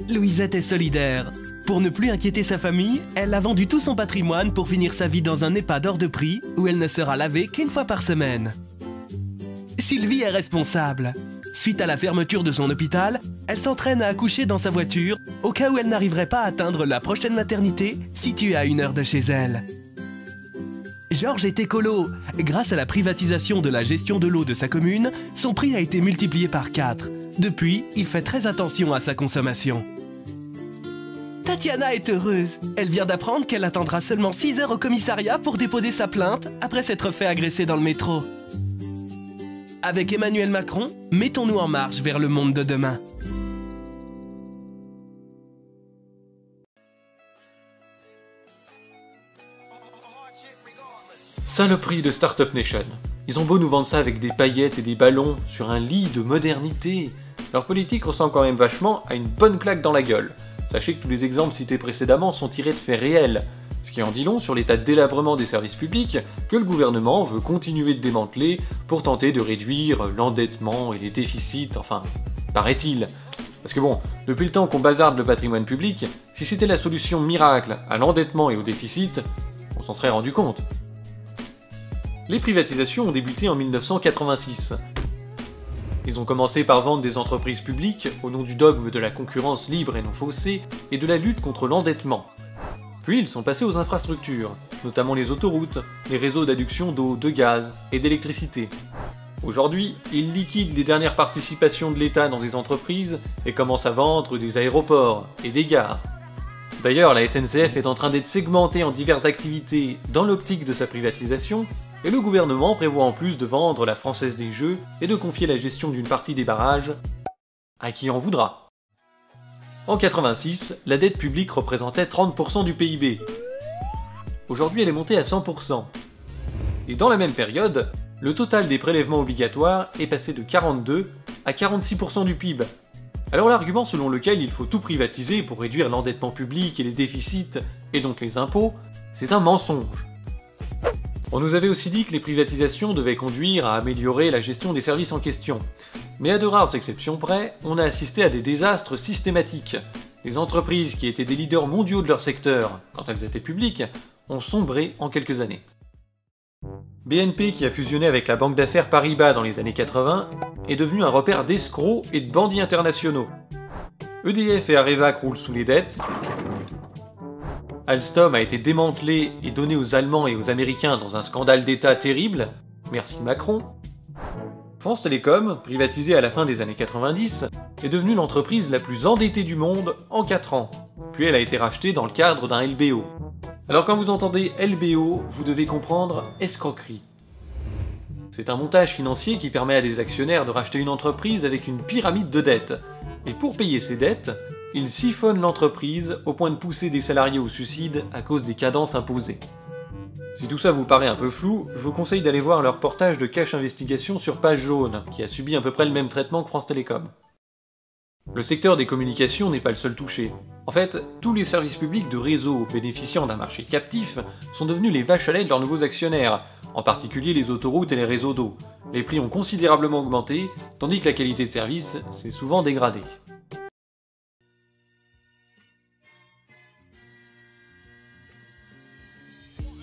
Louisette est solidaire. Pour ne plus inquiéter sa famille, elle a vendu tout son patrimoine pour finir sa vie dans un EHPAD hors de prix où elle ne sera lavée qu'une fois par semaine. Sylvie est responsable. Suite à la fermeture de son hôpital, elle s'entraîne à accoucher dans sa voiture au cas où elle n'arriverait pas à atteindre la prochaine maternité située à 1 heure de chez elle. Georges est écolo. Grâce à la privatisation de la gestion de l'eau de sa commune, son prix a été multiplié par 4. Depuis, il fait très attention à sa consommation. Tatiana est heureuse. Elle vient d'apprendre qu'elle attendra seulement 6 heures au commissariat pour déposer sa plainte après s'être fait agresser dans le métro. Avec Emmanuel Macron, mettons-nous en marche vers le monde de demain. Saloperie de Startup Nation. Ils ont beau nous vendre ça avec des paillettes et des ballons sur un lit de modernité. Leur politique ressemble quand même vachement à une bonne claque dans la gueule. Sachez que tous les exemples cités précédemment sont tirés de faits réels, ce qui en dit long sur l'état de délabrement des services publics que le gouvernement veut continuer de démanteler pour tenter de réduire l'endettement et les déficits, enfin, paraît-il. Parce que bon, depuis le temps qu'on bazarde le patrimoine public, si c'était la solution miracle à l'endettement et au déficit, on s'en serait rendu compte. Les privatisations ont débuté en 1986. Ils ont commencé par vendre des entreprises publiques au nom du dogme de la concurrence libre et non faussée et de la lutte contre l'endettement. Puis ils sont passés aux infrastructures, notamment les autoroutes, les réseaux d'adduction d'eau, de gaz et d'électricité. Aujourd'hui, ils liquident les dernières participations de l'État dans des entreprises et commencent à vendre des aéroports et des gares. D'ailleurs, la SNCF est en train d'être segmentée en diverses activités dans l'optique de sa privatisation, et le gouvernement prévoit en plus de vendre la Française des Jeux et de confier la gestion d'une partie des barrages à qui en voudra. En 86, la dette publique représentait 30% du PIB. Aujourd'hui, elle est montée à 100%. Et dans la même période, le total des prélèvements obligatoires est passé de 42 à 46% du PIB. Alors l'argument selon lequel il faut tout privatiser pour réduire l'endettement public et les déficits, et donc les impôts, c'est un mensonge. On nous avait aussi dit que les privatisations devaient conduire à améliorer la gestion des services en question. Mais à de rares exceptions près, on a assisté à des désastres systématiques. Les entreprises qui étaient des leaders mondiaux de leur secteur, quand elles étaient publiques, ont sombré en quelques années. BNP, qui a fusionné avec la banque d'affaires Paribas dans les années 80, est devenu un repère d'escrocs et de bandits internationaux. EDF et Areva croulent sous les dettes. Alstom a été démantelé et donné aux Allemands et aux Américains dans un scandale d'État terrible, merci Macron. France Télécom, privatisée à la fin des années 90, est devenue l'entreprise la plus endettée du monde en 4 ans, puis elle a été rachetée dans le cadre d'un LBO. Alors quand vous entendez LBO, vous devez comprendre escroquerie. C'est un montage financier qui permet à des actionnaires de racheter une entreprise avec une pyramide de dettes. Et pour payer ces dettes, ils siphonnent l'entreprise au point de pousser des salariés au suicide à cause des cadences imposées. Si tout ça vous paraît un peu flou, je vous conseille d'aller voir le reportage de Cash Investigation sur Page Jaune, qui a subi à peu près le même traitement que France Télécom. Le secteur des communications n'est pas le seul touché. En fait, tous les services publics de réseau bénéficiant d'un marché captif sont devenus les vaches à lait de leurs nouveaux actionnaires, en particulier les autoroutes et les réseaux d'eau. Les prix ont considérablement augmenté, tandis que la qualité de service s'est souvent dégradée.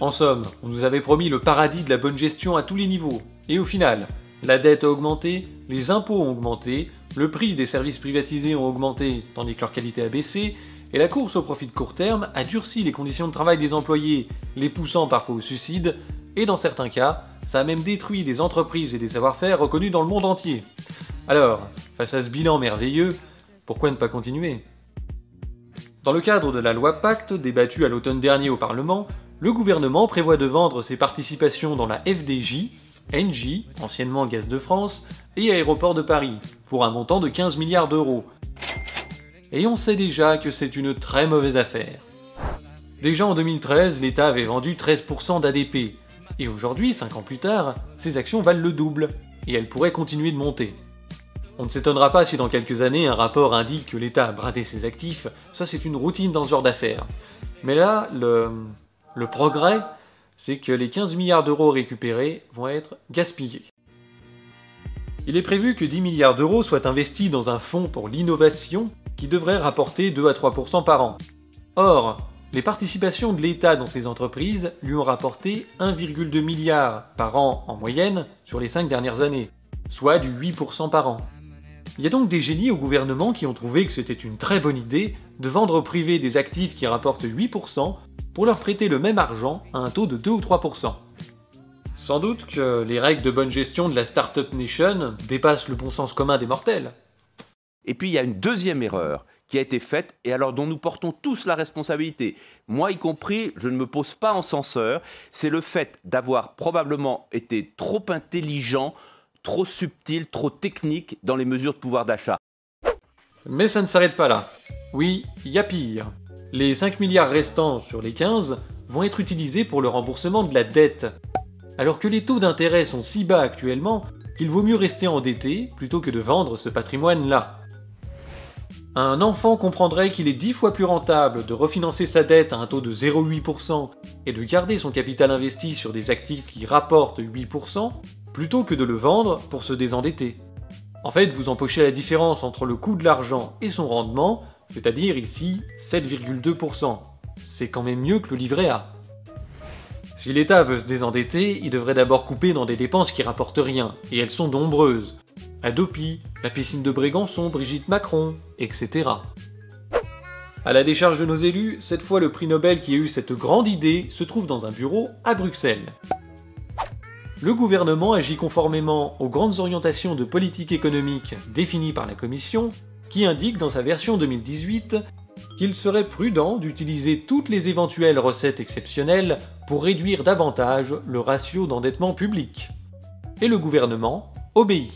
En somme, on nous avait promis le paradis de la bonne gestion à tous les niveaux, et au final, la dette a augmenté, les impôts ont augmenté, le prix des services privatisés ont augmenté tandis que leur qualité a baissé, et la course au profit de court terme a durci les conditions de travail des employés, les poussant parfois au suicide, et dans certains cas, ça a même détruit des entreprises et des savoir-faire reconnus dans le monde entier. Alors, face à ce bilan merveilleux, pourquoi ne pas continuer ? Dans le cadre de la loi Pacte, débattue à l'automne dernier au Parlement, le gouvernement prévoit de vendre ses participations dans la FDJ, Engie, anciennement Gaz de France, et Aéroports de Paris, pour un montant de 15 milliards d'euros. Et on sait déjà que c'est une très mauvaise affaire. Déjà en 2013, l'État avait vendu 13% d'ADP, et aujourd'hui, 5 ans plus tard, ces actions valent le double, et elles pourraient continuer de monter. On ne s'étonnera pas si dans quelques années un rapport indique que l'État a bradé ses actifs, ça c'est une routine dans ce genre d'affaires. Mais là, le progrès, c'est que les 15 milliards d'euros récupérés vont être gaspillés. Il est prévu que 10 milliards d'euros soient investis dans un fonds pour l'innovation qui devrait rapporter 2 à 3% par an. Or, les participations de l'État dans ces entreprises lui ont rapporté 1,2 milliard par an en moyenne sur les 5 dernières années, soit du 8% par an. Il y a donc des génies au gouvernement qui ont trouvé que c'était une très bonne idée de vendre au privé des actifs qui rapportent 8% pour leur prêter le même argent à un taux de 2 ou 3%. Sans doute que les règles de bonne gestion de la Startup Nation dépassent le bon sens commun des mortels. Et puis il y a une deuxième erreur qui a été faite et alors dont nous portons tous la responsabilité, moi y compris, je ne me pose pas en censeur, c'est le fait d'avoir probablement été trop intelligent, trop subtil, trop technique dans les mesures de pouvoir d'achat. Mais ça ne s'arrête pas là. Oui, il y a pire. Les 5 milliards restants sur les 15 vont être utilisés pour le remboursement de la dette. Alors que les taux d'intérêt sont si bas actuellement qu'il vaut mieux rester endetté plutôt que de vendre ce patrimoine-là. Un enfant comprendrait qu'il est 10 fois plus rentable de refinancer sa dette à un taux de 0,8% et de garder son capital investi sur des actifs qui rapportent 8% plutôt que de le vendre pour se désendetter. En fait, vous empochez la différence entre le coût de l'argent et son rendement, c'est-à-dire ici 7,2%. C'est quand même mieux que le livret A. Si l'État veut se désendetter, il devrait d'abord couper dans des dépenses qui rapportent rien, et elles sont nombreuses. Adopi, la piscine de Brégançon, Brigitte Macron, etc. À la décharge de nos élus, cette fois le prix Nobel qui a eu cette grande idée se trouve dans un bureau à Bruxelles. Le gouvernement agit conformément aux grandes orientations de politique économique définies par la Commission, qui indique dans sa version 2018 qu'il serait prudent d'utiliser toutes les éventuelles recettes exceptionnelles pour réduire davantage le ratio d'endettement public. Et le gouvernement obéit.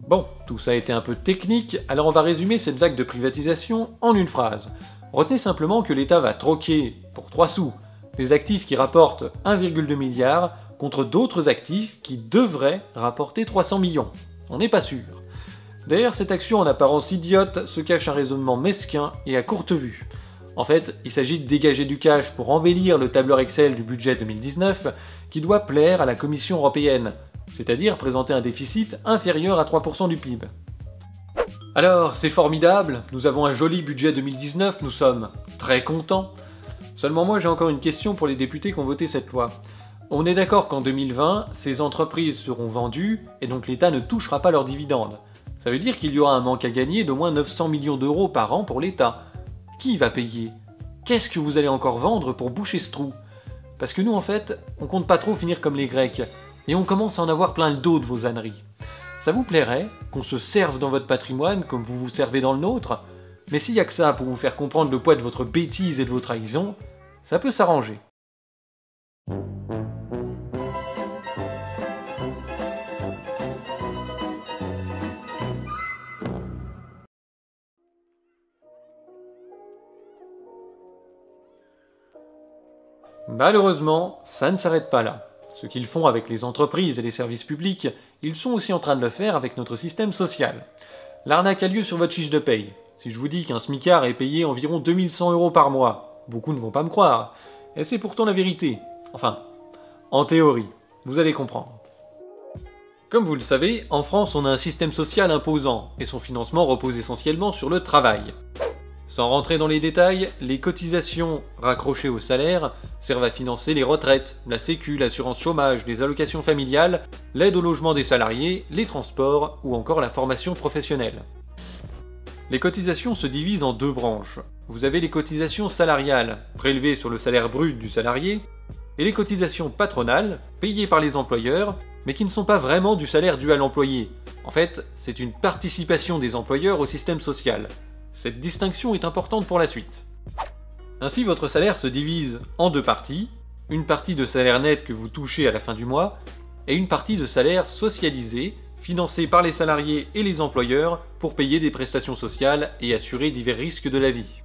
Bon, tout ça a été un peu technique, alors on va résumer cette vague de privatisation en une phrase. Retenez simplement que l'État va troquer, pour 3 sous, les actifs qui rapportent 1,2 milliard contre d'autres actifs qui devraient rapporter 300 millions. On n'est pas sûr. Derrière cette action en apparence idiote se cache un raisonnement mesquin et à courte vue. En fait, il s'agit de dégager du cash pour embellir le tableur Excel du budget 2019 qui doit plaire à la Commission européenne, c'est-à-dire présenter un déficit inférieur à 3% du PIB. Alors, c'est formidable, nous avons un joli budget 2019, nous sommes très contents. Seulement moi j'ai encore une question pour les députés qui ont voté cette loi. On est d'accord qu'en 2020, ces entreprises seront vendues et donc l'État ne touchera pas leurs dividendes. Ça veut dire qu'il y aura un manque à gagner d'au moins 900 millions d'euros par an pour l'État. Qui va payer? Qu'est-ce que vous allez encore vendre pour boucher ce trou? Parce que nous en fait, on compte pas trop finir comme les Grecs, et on commence à en avoir plein le dos de vos âneries. Ça vous plairait qu'on se serve dans votre patrimoine comme vous vous servez dans le nôtre? Mais s'il y a que ça pour vous faire comprendre le poids de votre bêtise et de vos trahisons, ça peut s'arranger. Malheureusement, ça ne s'arrête pas là. Ce qu'ils font avec les entreprises et les services publics, ils sont aussi en train de le faire avec notre système social. L'arnaque a lieu sur votre fiche de paye. Si je vous dis qu'un smicard est payé environ 2100 € par mois, beaucoup ne vont pas me croire. Et c'est pourtant la vérité. Enfin, en théorie, vous allez comprendre. Comme vous le savez, en France on a un système social imposant, et son financement repose essentiellement sur le travail. Sans rentrer dans les détails, les cotisations raccrochées au salaire servent à financer les retraites, la sécu, l'assurance chômage, les allocations familiales, l'aide au logement des salariés, les transports ou encore la formation professionnelle. Les cotisations se divisent en 2 branches. Vous avez les cotisations salariales, prélevées sur le salaire brut du salarié, et les cotisations patronales, payées par les employeurs, mais qui ne sont pas vraiment du salaire dû à l'employé. En fait, c'est une participation des employeurs au système social. Cette distinction est importante pour la suite. Ainsi, votre salaire se divise en 2 parties, une partie de salaire net que vous touchez à la fin du mois, et une partie de salaire socialisé, financé par les salariés et les employeurs pour payer des prestations sociales et assurer divers risques de la vie.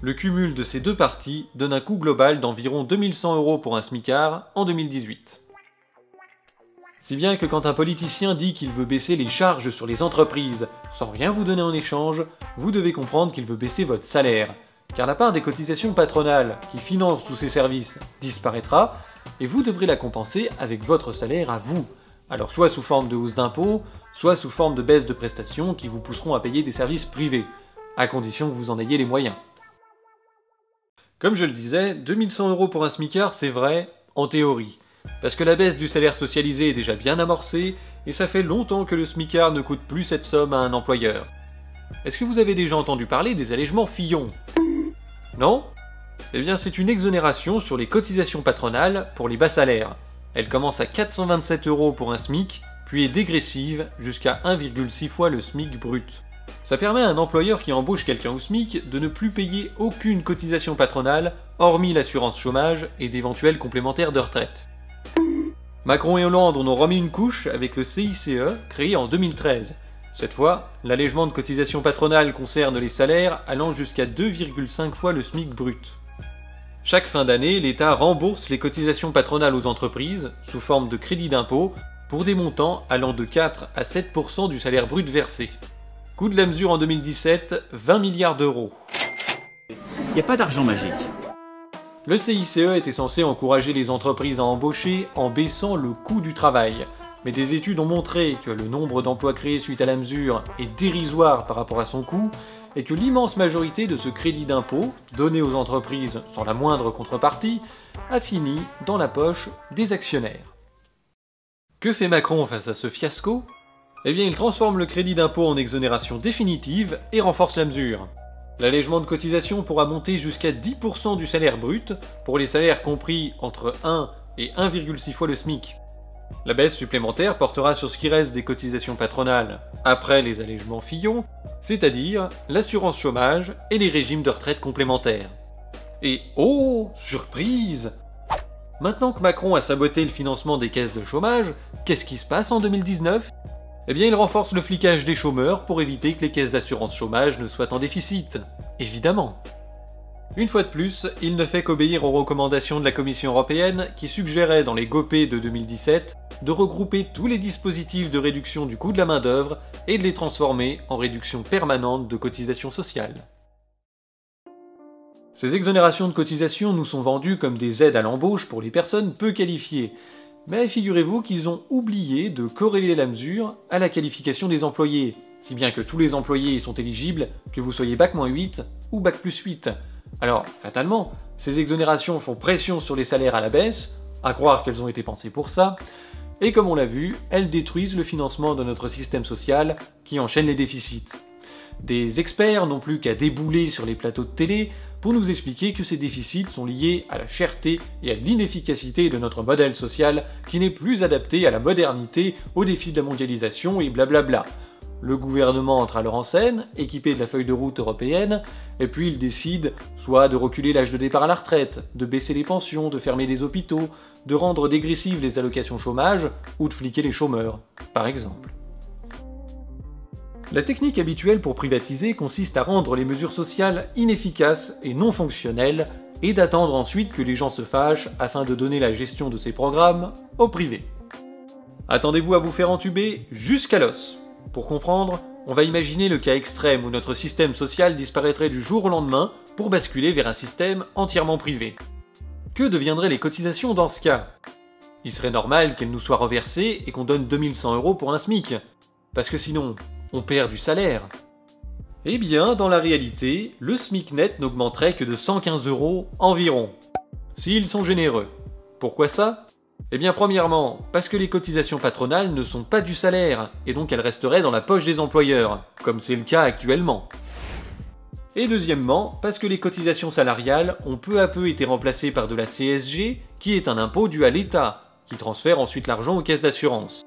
Le cumul de ces 2 parties donne un coût global d'environ 2100 € pour un smicard en 2018. Si bien que quand un politicien dit qu'il veut baisser les charges sur les entreprises sans rien vous donner en échange, vous devez comprendre qu'il veut baisser votre salaire, car la part des cotisations patronales qui financent tous ces services disparaîtra, et vous devrez la compenser avec votre salaire à vous. Alors soit sous forme de hausse d'impôts, soit sous forme de baisse de prestations qui vous pousseront à payer des services privés, à condition que vous en ayez les moyens. Comme je le disais, 2100 € pour un smicard, c'est vrai, en théorie. Parce que la baisse du salaire socialisé est déjà bien amorcée, et ça fait longtemps que le smicard ne coûte plus cette somme à un employeur. Est-ce que vous avez déjà entendu parler des allègements Fillon? Non? Eh bien c'est une exonération sur les cotisations patronales pour les bas salaires. Elle commence à 427 € pour un SMIC, puis est dégressive jusqu'à 1,6 fois le SMIC brut. Ça permet à un employeur qui embauche quelqu'un au SMIC de ne plus payer aucune cotisation patronale, hormis l'assurance chômage et d'éventuels complémentaires de retraite. Macron et Hollande en ont remis une couche avec le CICE, créé en 2013. Cette fois, l'allègement de cotisation patronale concerne les salaires allant jusqu'à 2,5 fois le SMIC brut. Chaque fin d'année, l'État rembourse les cotisations patronales aux entreprises, sous forme de crédit d'impôt, pour des montants allant de 4 à 7% du salaire brut versé. Coût de la mesure en 2017, 20 milliards d'euros. Il n'y a pas d'argent magique. Le CICE était censé encourager les entreprises à embaucher en baissant le coût du travail. Mais des études ont montré que le nombre d'emplois créés suite à la mesure est dérisoire par rapport à son coût, et que l'immense majorité de ce crédit d'impôt, donné aux entreprises sans la moindre contrepartie, a fini dans la poche des actionnaires. Que fait Macron face à ce fiasco? Eh bien il transforme le crédit d'impôt en exonération définitive et renforce la mesure. L'allègement de cotisation pourra monter jusqu'à 10% du salaire brut, pour les salaires compris entre 1 et 1,6 fois le SMIC. La baisse supplémentaire portera sur ce qui reste des cotisations patronales après les allègements Fillon, c'est-à-dire l'assurance chômage et les régimes de retraite complémentaires. Et oh, surprise! Maintenant que Macron a saboté le financement des caisses de chômage, qu'est-ce qui se passe en 2019? Eh bien il renforce le flicage des chômeurs pour éviter que les caisses d'assurance chômage ne soient en déficit. Évidemment. Une fois de plus, il ne fait qu'obéir aux recommandations de la Commission européenne qui suggérait dans les GOPE de 2017 de regrouper tous les dispositifs de réduction du coût de la main-d'œuvre et de les transformer en réduction permanente de cotisations sociales. Ces exonérations de cotisations nous sont vendues comme des aides à l'embauche pour les personnes peu qualifiées, mais figurez-vous qu'ils ont oublié de corréler la mesure à la qualification des employés, si bien que tous les employés y sont éligibles, que vous soyez Bac-8 ou Bac+8. Alors, fatalement, ces exonérations font pression sur les salaires à la baisse, à croire qu'elles ont été pensées pour ça, et comme on l'a vu, elles détruisent le financement de notre système social qui enchaîne les déficits. Des experts n'ont plus qu'à débouler sur les plateaux de télé pour nous expliquer que ces déficits sont liés à la cherté et à l'inefficacité de notre modèle social qui n'est plus adapté à la modernité, aux défis de la mondialisation et blablabla. Le gouvernement entre alors en scène, équipé de la feuille de route européenne, et puis il décide soit de reculer l'âge de départ à la retraite, de baisser les pensions, de fermer les hôpitaux, de rendre dégressives les allocations chômage, ou de fliquer les chômeurs, par exemple. La technique habituelle pour privatiser consiste à rendre les mesures sociales inefficaces et non fonctionnelles, et d'attendre ensuite que les gens se fâchent afin de donner la gestion de ces programmes au privé. Attendez-vous à vous faire entuber jusqu'à l'os. Pour comprendre, on va imaginer le cas extrême où notre système social disparaîtrait du jour au lendemain pour basculer vers un système entièrement privé. Que deviendraient les cotisations dans ce cas? Il serait normal qu'elles nous soient reversées et qu'on donne 2100 € pour un SMIC, parce que sinon, on perd du salaire. Eh bien, dans la réalité, le SMIC net n'augmenterait que de 115 € environ. S'ils sont généreux. Pourquoi ça? Eh bien premièrement, parce que les cotisations patronales ne sont pas du salaire, et donc elles resteraient dans la poche des employeurs, comme c'est le cas actuellement. Et deuxièmement, parce que les cotisations salariales ont peu à peu été remplacées par de la CSG, qui est un impôt dû à l'État, qui transfère ensuite l'argent aux caisses d'assurance.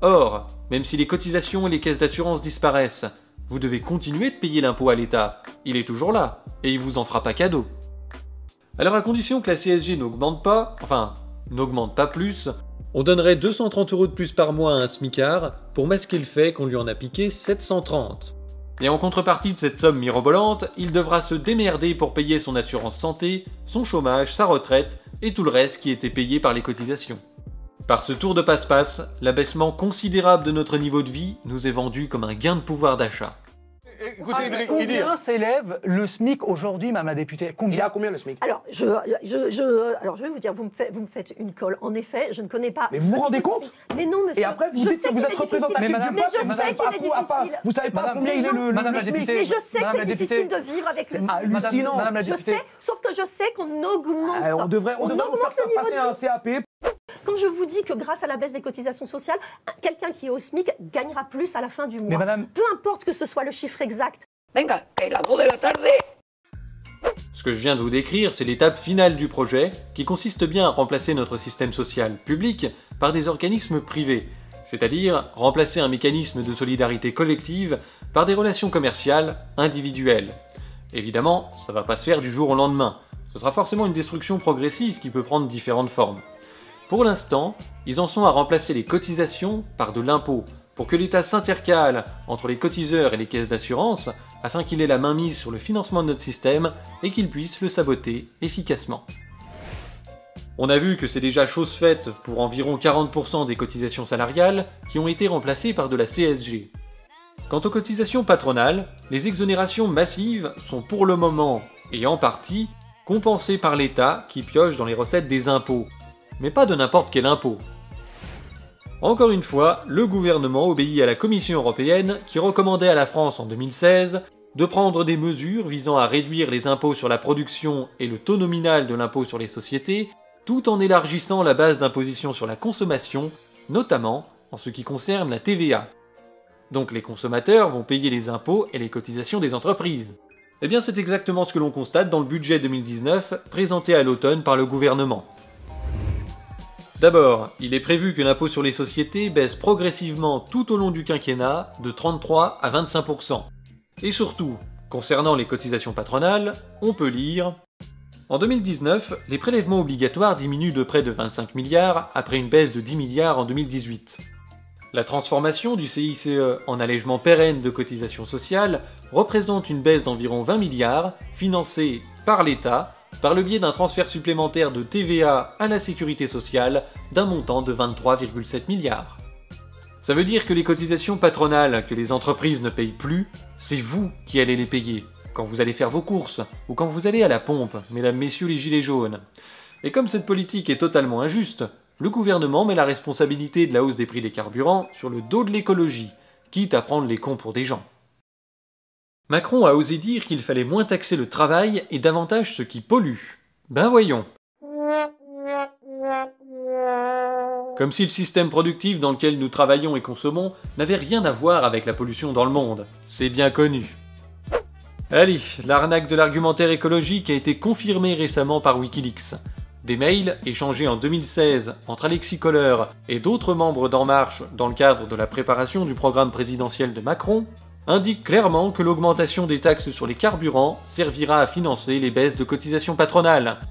Or, même si les cotisations et les caisses d'assurance disparaissent, vous devez continuer de payer l'impôt à l'État, il est toujours là, et il vous en fera pas cadeau. Alors à condition que la CSG n'augmente pas, n'augmente pas plus, on donnerait 230 € de plus par mois à un smicard pour masquer le fait qu'on lui en a piqué 730. Et en contrepartie de cette somme mirobolante, il devra se démerder pour payer son assurance santé, son chômage, sa retraite et tout le reste qui était payé par les cotisations. Par ce tour de passe-passe, l'abaissement considérable de notre niveau de vie nous est vendu comme un gain de pouvoir d'achat. Combien s'élève le SMIC aujourd'hui, Madame la députée? Il est à combien le SMIC? Alors, je vais vous dire, vous me faites une colle. En effet, je ne connais pas. Mais vous vous rendez compte? Mais non, monsieur. Et après, vous dites que vous êtes représentatif du peuple. Mais je sais qu'il est difficile. Vous savez pas combien il est le SMIC? Mais je sais que c'est difficile de vivre avec le SMIC. Hallucinant. Je sais, sauf que je sais qu'on augmente. On devrait vous faire passer un CAP. Quand je vous dis que grâce à la baisse des cotisations sociales, quelqu'un qui est au SMIC gagnera plus à la fin du mois. Peu importe que ce soit le chiffre exact. Venga, et la 2 de la tarde. Ce que je viens de vous décrire, c'est l'étape finale du projet, qui consiste bien à remplacer notre système social public par des organismes privés, c'est-à-dire remplacer un mécanisme de solidarité collective par des relations commerciales individuelles. Évidemment, ça va pas se faire du jour au lendemain. Ce sera forcément une destruction progressive qui peut prendre différentes formes. Pour l'instant, ils en sont à remplacer les cotisations par de l'impôt, pour que l'État s'intercale entre les cotiseurs et les caisses d'assurance, afin qu'il ait la main mise sur le financement de notre système et qu'il puisse le saboter efficacement. On a vu que c'est déjà chose faite pour environ 40% des cotisations salariales qui ont été remplacées par de la CSG. Quant aux cotisations patronales, les exonérations massives sont pour le moment, et en partie, compensées par l'État qui pioche dans les recettes des impôts. Mais pas de n'importe quel impôt. Encore une fois, le gouvernement obéit à la Commission européenne qui recommandait à la France en 2016 de prendre des mesures visant à réduire les impôts sur la production et le taux nominal de l'impôt sur les sociétés, tout en élargissant la base d'imposition sur la consommation, notamment en ce qui concerne la TVA. Donc les consommateurs vont payer les impôts et les cotisations des entreprises. Eh bien c'est exactement ce que l'on constate dans le budget 2019 présenté à l'automne par le gouvernement. D'abord, il est prévu que l'impôt sur les sociétés baisse progressivement tout au long du quinquennat de 33 à 25%. Et surtout, concernant les cotisations patronales, on peut lire « En 2019, les prélèvements obligatoires diminuent de près de 25 milliards après une baisse de 10 milliards en 2018. La transformation du CICE en allègement pérenne de cotisations sociales représente une baisse d'environ 20 milliards financée par l'État par le biais d'un transfert supplémentaire de TVA à la sécurité sociale d'un montant de 23,7 milliards. Ça veut dire que les cotisations patronales que les entreprises ne payent plus, c'est vous qui allez les payer, quand vous allez faire vos courses, ou quand vous allez à la pompe, mesdames, messieurs les gilets jaunes. Et comme cette politique est totalement injuste, le gouvernement met la responsabilité de la hausse des prix des carburants sur le dos de l'écologie, quitte à prendre les cons pour des gens. Macron a osé dire qu'il fallait moins taxer le travail et davantage ce qui pollue. Ben voyons. Comme si le système productif dans lequel nous travaillons et consommons n'avait rien à voir avec la pollution dans le monde. C'est bien connu. Allez, l'arnaque de l'argumentaire écologique a été confirmée récemment par Wikileaks. Des mails échangés en 2016 entre Alexis Kohler et d'autres membres d'En Marche dans le cadre de la préparation du programme présidentiel de Macron indiquent clairement que l'augmentation des taxes sur les carburants servira à financer les baisses de cotisations patronales,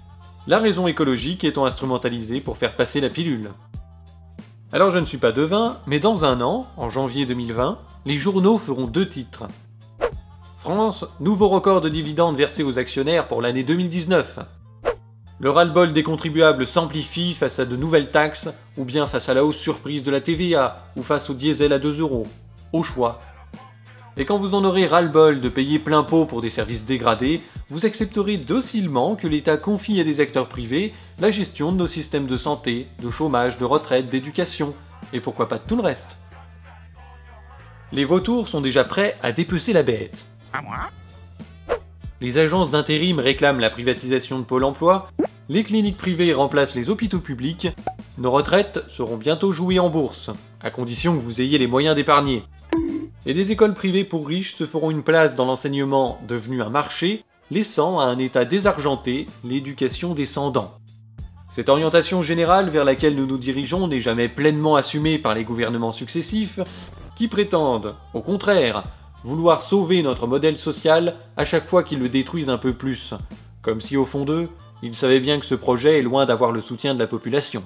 la raison écologique étant instrumentalisée pour faire passer la pilule. Alors je ne suis pas devin, mais dans un an, en janvier 2020, les journaux feront 2 titres. France, nouveau record de dividendes versés aux actionnaires pour l'année 2019. Le ras-le-bol des contribuables s'amplifie face à de nouvelles taxes, ou bien face à la hausse surprise de la TVA, ou face au diesel à 2 €. Au choix. Et quand vous en aurez ras-le-bol de payer plein pot pour des services dégradés, vous accepterez docilement que l'État confie à des acteurs privés la gestion de nos systèmes de santé, de chômage, de retraite, d'éducation, et pourquoi pas de tout le reste. Les vautours sont déjà prêts à dépecer la bête. À moi? Les agences d'intérim réclament la privatisation de Pôle emploi, les cliniques privées remplacent les hôpitaux publics, nos retraites seront bientôt jouées en bourse, à condition que vous ayez les moyens d'épargner. Et des écoles privées pour riches se feront une place dans l'enseignement devenu un marché, laissant à un État désargenté l'éducation des sans-dents. Cette orientation générale vers laquelle nous nous dirigeons n'est jamais pleinement assumée par les gouvernements successifs, qui prétendent, au contraire, vouloir sauver notre modèle social à chaque fois qu'ils le détruisent un peu plus, comme si au fond d'eux, ils savaient bien que ce projet est loin d'avoir le soutien de la population.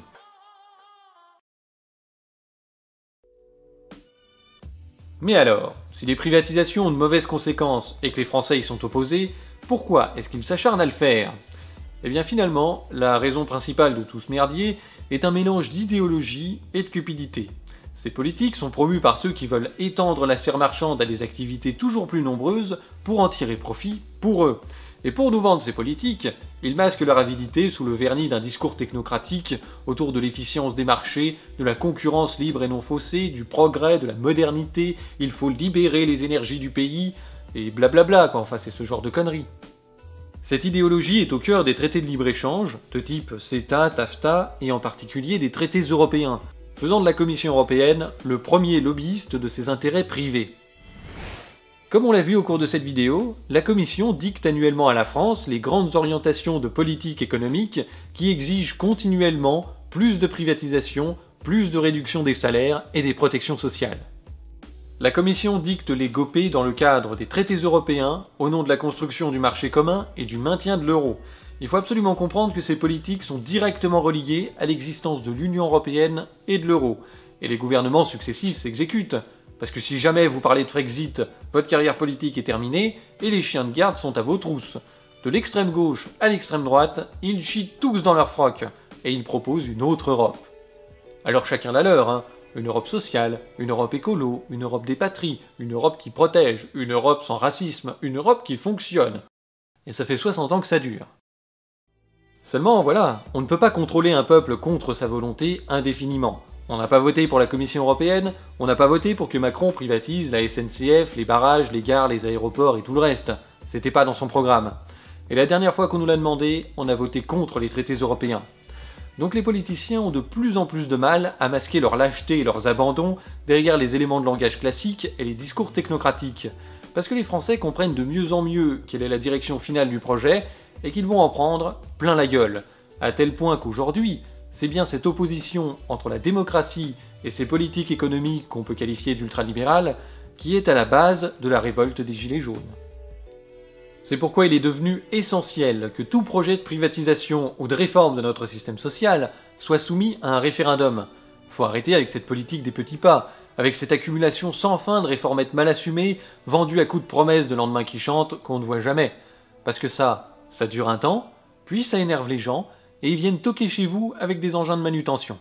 Mais alors, si les privatisations ont de mauvaises conséquences et que les Français y sont opposés, pourquoi est-ce qu'ils s'acharnent à le faire? Eh bien finalement, la raison principale de tout ce merdier est un mélange d'idéologie et de cupidité. Ces politiques sont promues par ceux qui veulent étendre la sphère marchande à des activités toujours plus nombreuses pour en tirer profit pour eux. Et pour nous vendre ces politiques, ils masquent leur avidité sous le vernis d'un discours technokratique autour de l'efficience des marchés, de la concurrence libre et non faussée, du progrès, de la modernité, il faut libérer les énergies du pays, et blablabla quoi, enfin c'est ce genre de conneries. Cette idéologie est au cœur des traités de libre-échange, de type CETA, TAFTA, et en particulier des traités européens, faisant de la Commission européenne le premier lobbyiste de ses intérêts privés. Comme on l'a vu au cours de cette vidéo, la Commission dicte annuellement à la France les grandes orientations de politique économique qui exigent continuellement plus de privatisation, plus de réduction des salaires et des protections sociales. La Commission dicte les GOPÉ dans le cadre des traités européens, au nom de la construction du marché commun et du maintien de l'euro. Il faut absolument comprendre que ces politiques sont directement reliées à l'existence de l'Union européenne et de l'euro, et les gouvernements successifs s'exécutent. Parce que si jamais vous parlez de Frexit, votre carrière politique est terminée et les chiens de garde sont à vos trousses. De l'extrême gauche à l'extrême droite, ils chient tous dans leur froc, et ils proposent une autre Europe. Alors chacun la leur, hein. Une Europe sociale, une Europe écolo, une Europe des patries, une Europe qui protège, une Europe sans racisme, une Europe qui fonctionne. Et ça fait 60 ans que ça dure. Seulement voilà, on ne peut pas contrôler un peuple contre sa volonté indéfiniment. On n'a pas voté pour la Commission européenne, on n'a pas voté pour que Macron privatise la SNCF, les barrages, les gares, les aéroports et tout le reste. C'était pas dans son programme. Et la dernière fois qu'on nous l'a demandé, on a voté contre les traités européens. Donc les politiciens ont de plus en plus de mal à masquer leur lâcheté et leurs abandons derrière les éléments de langage classiques et les discours technocratiques. Parce que les Français comprennent de mieux en mieux quelle est la direction finale du projet et qu'ils vont en prendre plein la gueule. À tel point qu'aujourd'hui, c'est bien cette opposition entre la démocratie et ces politiques économiques qu'on peut qualifier d'ultralibérales qui est à la base de la révolte des Gilets jaunes. C'est pourquoi il est devenu essentiel que tout projet de privatisation ou de réforme de notre système social soit soumis à un référendum. Faut arrêter avec cette politique des petits pas, avec cette accumulation sans fin de réformettes mal assumées, vendues à coups de promesses de lendemain qui chantent qu'on ne voit jamais. Parce que ça dure un temps, puis ça énerve les gens, et ils viennent toquer chez vous avec des engins de manutention.